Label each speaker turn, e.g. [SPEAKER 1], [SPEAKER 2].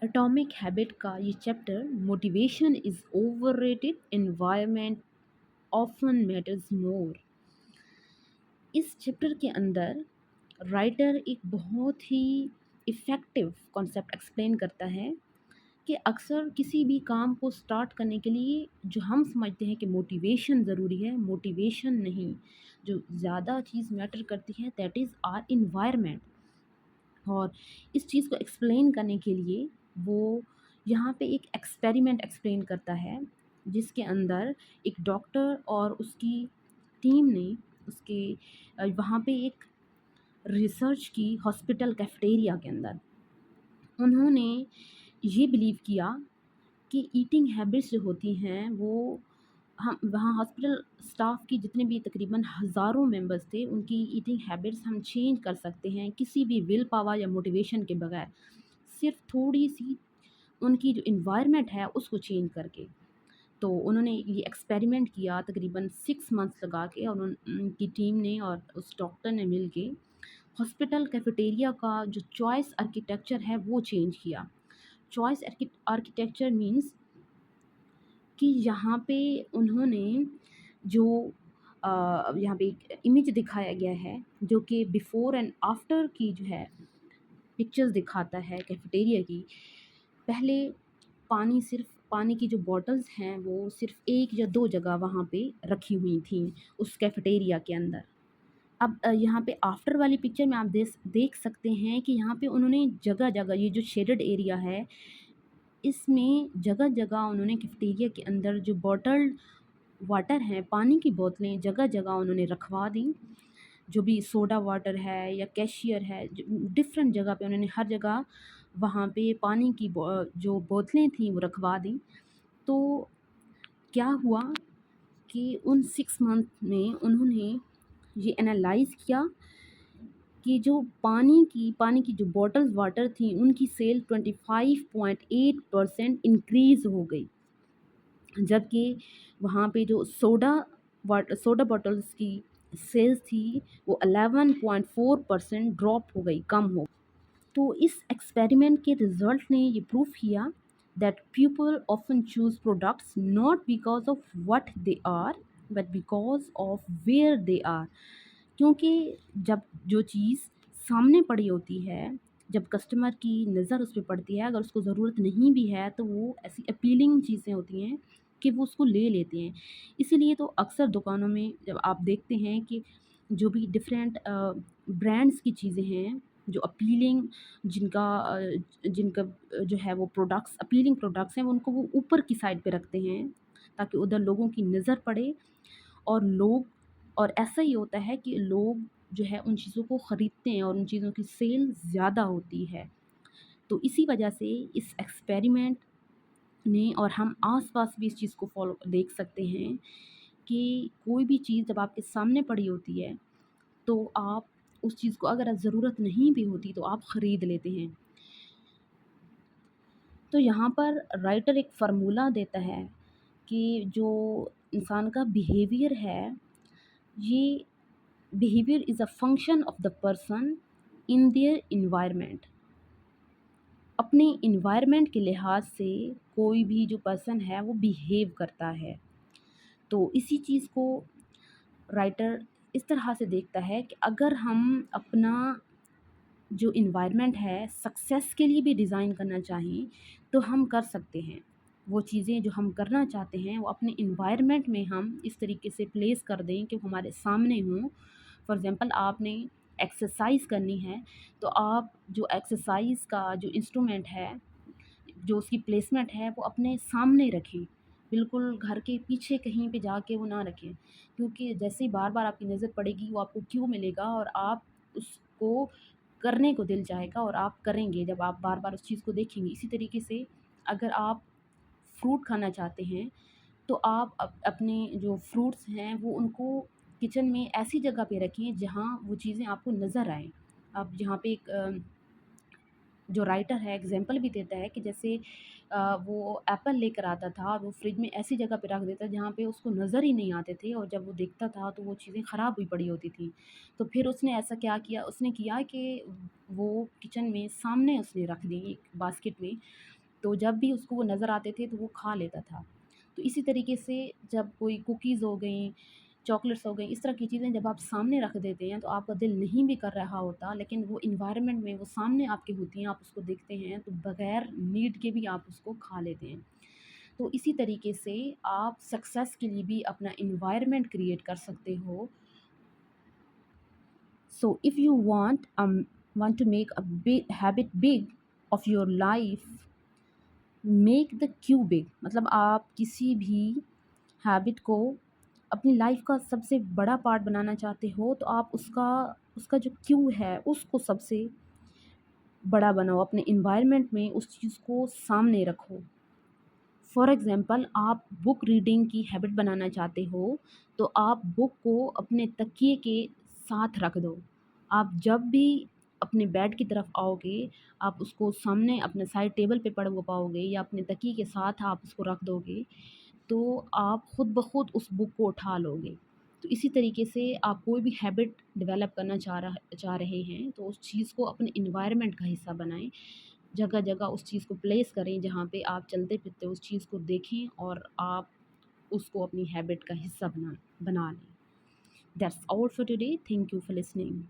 [SPEAKER 1] Atomic habit का ये chapter motivation is overrated, environment often matters more. इस chapter के अंदर राइटर एक बहुत ही इफ़ेक्टिव कॉन्सेप्ट एक्सप्लेन करता है कि अक्सर किसी भी काम को स्टार्ट करने के लिए जो हम समझते हैं कि मोटिवेशन ज़रूरी है, मोटिवेशन नहीं। जो ज़्यादा चीज़ मैटर करती है दैट इज़ आवर एनवायरनमेंट। और इस चीज़ को एक्सप्लेन करने के लिए वो यहाँ पे एक एक्सपेरिमेंट एक्सप्लेन करता है, जिसके अंदर एक डॉक्टर और उसकी टीम ने उसके वहाँ पे एक रिसर्च की हॉस्पिटल कैफेटेरिया के अंदर। उन्होंने ये बिलीव किया कि ईटिंग हैबिट्स जो होती हैं वो हम वहाँ हॉस्पिटल स्टाफ की जितने भी तकरीबन हज़ारों मेंबर्स थे, उनकी ईटिंग हैबिट्स हम चेंज कर सकते हैं किसी भी विल पावर या मोटिवेशन के बगैर, सिर्फ थोड़ी सी उनकी जो इन्वायरमेंट है उसको चेंज करके। तो उन्होंने ये एक्सपेरिमेंट किया तकरीबन 6 मंथ्स लगा के, और उनकी टीम ने और उस डॉक्टर ने मिल के हॉस्पिटल कैफेटेरिया का जो चॉइस आर्किटेक्चर है वो चेंज किया। चॉइस आर्किटेक्चर मीन्स कि यहाँ पे उन्होंने जो यहाँ पे एक इमेज दिखाया गया है जो कि बिफ़ोर एंड आफ्टर की जो है पिक्चर्स दिखाता है कैफेटेरिया की। पहले पानी की जो बॉटल्स हैं वो सिर्फ़ 1 या 2 जगह वहाँ पे रखी हुई थीं उस कैफेटेरिया के अंदर। अब यहाँ पे आफ्टर वाली पिक्चर में आप देख सकते हैं कि यहाँ पे उन्होंने जगह-जगह ये जो शेडेड एरिया है, इसमें जगह-जगह उन्होंने कैफेटेरिया के अंदर जो बॉटल्ड वाटर हैं, पानी की बोतलें जगह-जगह उन्होंने रखवा दी। जो भी सोडा वाटर है या कैशियर है, डिफरेंट जगह पे उन्होंने हर जगह वहाँ पे पानी की जो बोतलें थीं वो रखवा दी। तो क्या हुआ कि उन 6 मंथ में उन्होंने ये एनालाइज़ किया कि जो पानी की जो बॉटल्स वाटर थी उनकी सेल 25.8% इंक्रीज़ हो गई। जबकि वहाँ पे जो सोडा बॉटल्स की सेल्स थी वो 11.4% ड्रॉप हो गई, कम हो। तो इस एक्सपेरिमेंट के रिजल्ट ने ये प्रूव किया that people often choose products not because of what they are but because of where they are. क्योंकि जब जो चीज़ सामने पड़ी होती है, जब कस्टमर की नज़र उस पे पड़ती है, अगर उसको ज़रूरत नहीं भी है तो वो ऐसी अपीलिंग चीज़ें होती हैं कि वो उसको ले लेते हैं। इसीलिए तो अक्सर दुकानों में जब आप देखते हैं कि जो भी डिफरेंट ब्रांड्स की चीज़ें हैं, जो अपीलिंग जिनका जो है वो प्रोडक्ट्स अपीलिंग प्रोडक्ट्स हैं, उनको वो ऊपर की साइड पे रखते हैं ताकि उधर लोगों की नज़र पड़े। और लोग और ऐसा ही होता है कि लोग जो है उन चीज़ों को ख़रीदते हैं और उन चीज़ों की सेल ज़्यादा होती है। तो इसी वजह से इस एक्सपेरिमेंट ने, और हम आस-पास भी इस चीज़ को फ़ॉलो देख सकते हैं कि कोई भी चीज़ जब आपके सामने पड़ी होती है, तो आप उस चीज़ को, अगर ज़रूरत नहीं भी होती तो आप ख़रीद लेते हैं। तो यहाँ पर राइटर एक फ़ॉर्मूला देता है कि जो इंसान का बिहेवियर है, ये behaviour is a function of the person in their environment. अपने एनवायरनमेंट के लिहाज से कोई भी जो पर्सन है वो बिहेव करता है। तो इसी चीज़ को राइटर इस तरह से देखता है कि अगर हम अपना जो एनवायरनमेंट है सक्सेस के लिए भी डिज़ाइन करना चाहें तो हम कर सकते हैं। वो चीज़ें जो हम करना चाहते हैं वो अपने एनवायरनमेंट में हम इस तरीके से प्लेस कर दें कि वो हमारे सामने हों। फॉर एग्ज़ाम्पल आपने एक्सरसाइज़ करनी है, तो आप जो एक्सरसाइज़ का जो इंस्ट्रूमेंट है, जो उसकी प्लेसमेंट है वो अपने सामने रखें। बिल्कुल घर के पीछे कहीं पे जाके वो ना रखें, क्योंकि जैसे ही बार-बार आपकी नज़र पड़ेगी वो आपको क्यों मिलेगा और आप उसको करने को दिल चाहेगा और आप करेंगे जब आप बार-बार उस चीज़ को देखेंगे। इसी तरीके से अगर आप फ्रूट खाना चाहते हैं, तो आप अपने जो फ्रूट्स हैं वो उनको किचन में ऐसी जगह पे रखें जहाँ वो चीज़ें आपको नज़र आएँ। आप जहाँ पे एक जो राइटर है एग्जाम्पल भी देता है कि जैसे वो एप्पल लेकर आता था और वो फ्रिज में ऐसी जगह पे रख देता जहाँ पे उसको नज़र ही नहीं आते थे, और जब वो देखता था तो वो चीज़ें ख़राब हुई पड़ी होती थी। तो फिर उसने ऐसा क्या किया, उसने किया कि वो किचन में सामने उसने रख दी एक बास्केट में, तो जब भी उसको वो नज़र आते थे तो वो खा लेता था। तो इसी तरीके से जब कोई कुकीज़ हो गई, चॉकलेट्स हो गई, इस तरह की चीज़ें जब आप सामने रख देते हैं तो आपका दिल नहीं भी कर रहा होता, लेकिन वो एनवायरनमेंट में वो सामने आपके होती हैं, आप उसको देखते हैं तो बगैर नीड के भी आप उसको खा लेते हैं। तो इसी तरीके से आप सक्सेस के लिए भी अपना एनवायरनमेंट क्रिएट कर सकते हो। So if you want to make a big habit big of your life, make the Q big, मतलब आप किसी भी हैबिट को अपनी लाइफ का सबसे बड़ा पार्ट बनाना चाहते हो तो आप उसका उसका जो क्यू है उसको सबसे बड़ा बनाओ, अपने इन्वायरमेंट में उस चीज़ को सामने रखो। फॉर एग्ज़ाम्पल आप बुक रीडिंग की हैबिट बनाना चाहते हो, तो आप बुक को अपने तकिए के साथ रख दो। आप जब भी अपने बेड की तरफ आओगे, आप उसको सामने अपने साइड टेबल पे पढ़ पाओगे या अपने तकिए के साथ आप उसको रख दोगे, तो आप खुद ब खुद उस बुक को उठा लोगे। तो इसी तरीके से आप कोई भी हैबिट डेवलप करना चाह रहे हैं, तो उस चीज़ को अपने एनवायरनमेंट का हिस्सा बनाएँ। जगह-जगह उस चीज़ को प्लेस करें जहाँ पे आप चलते-फिरते उस चीज़ को देखें और आप उसको अपनी हैबिट का हिस्सा बना बना लें। That's all for today. Thank you for listening.